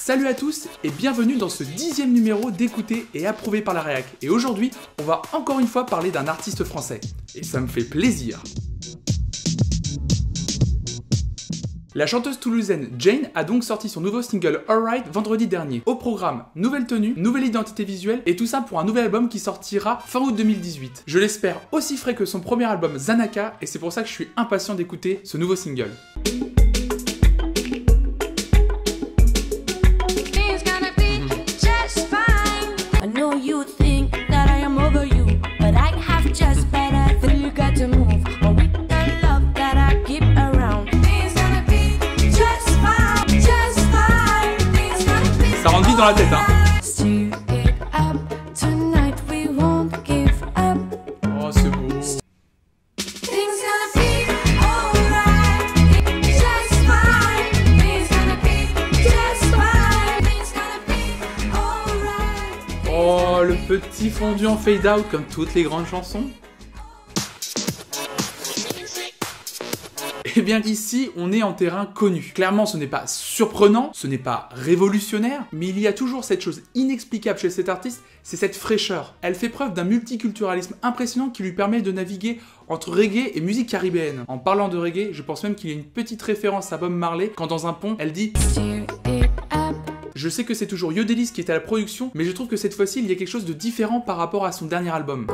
Salut à tous et bienvenue dans ce 10e numéro d'Écouter et Approuvé par la Réac. Et aujourd'hui, on va encore une fois parler d'un artiste français. Et ça me fait plaisir. La chanteuse toulousaine Jane a donc sorti son nouveau single Alright vendredi dernier. Au programme, nouvelle tenue, nouvelle identité visuelle et tout ça pour un nouvel album qui sortira fin août 2018. Je l'espère aussi frais que son premier album Zanaka et c'est pour ça que je suis impatient d'écouter ce nouveau single. Ça rentre vite dans la tête, hein. Oh, c'est beau. Oh, le petit fondu en fade out comme toutes les grandes chansons. Eh bien ici, on est en terrain connu. Clairement, ce n'est pas surprenant, ce n'est pas révolutionnaire, mais il y a toujours cette chose inexplicable chez cet artiste, c'est cette fraîcheur. Elle fait preuve d'un multiculturalisme impressionnant qui lui permet de naviguer entre reggae et musique caribéenne. En parlant de reggae, je pense même qu'il y a une petite référence à Bob Marley quand dans un pont, elle dit... Je sais que c'est toujours Yodelis qui est à la production, mais je trouve que cette fois-ci, il y a quelque chose de différent par rapport à son dernier album.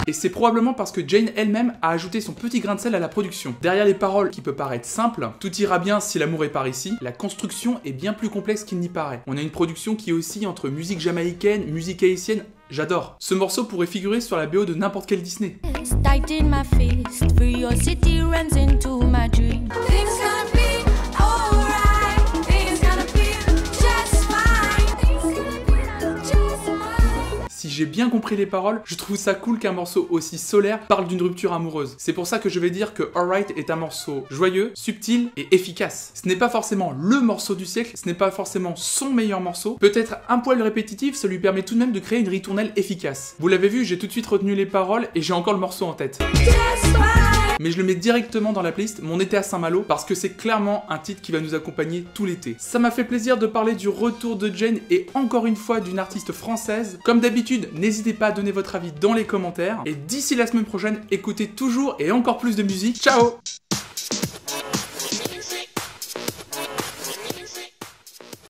Et c'est probablement parce que Jane elle-même a ajouté son petit grain de sel à la production. Derrière les paroles qui peuvent paraître simples, tout ira bien si l'amour est par ici, la construction est bien plus complexe qu'il n'y paraît. On a une production qui oscille entre musique jamaïcaine, musique haïtienne, j'adore. Ce morceau pourrait figurer sur la BO de n'importe quel Disney. Si j'ai bien compris les paroles, je trouve ça cool qu'un morceau aussi solaire parle d'une rupture amoureuse. C'est pour ça que je vais dire que Alright est un morceau joyeux, subtil et efficace. Ce n'est pas forcément le morceau du siècle, ce n'est pas forcément son meilleur morceau. Peut-être un poil répétitif, ça lui permet tout de même de créer une ritournelle efficace. Vous l'avez vu, j'ai tout de suite retenu les paroles et j'ai encore le morceau en tête. Mais je le mets directement dans la playlist Mon été à Saint-Malo parce que c'est clairement un titre qui va nous accompagner tout l'été. Ça m'a fait plaisir de parler du retour de Jane et encore une fois d'une artiste française. Comme d'habitude, n'hésitez pas à donner votre avis dans les commentaires et d'ici la semaine prochaine, écoutez toujours et encore plus de musique. Ciao!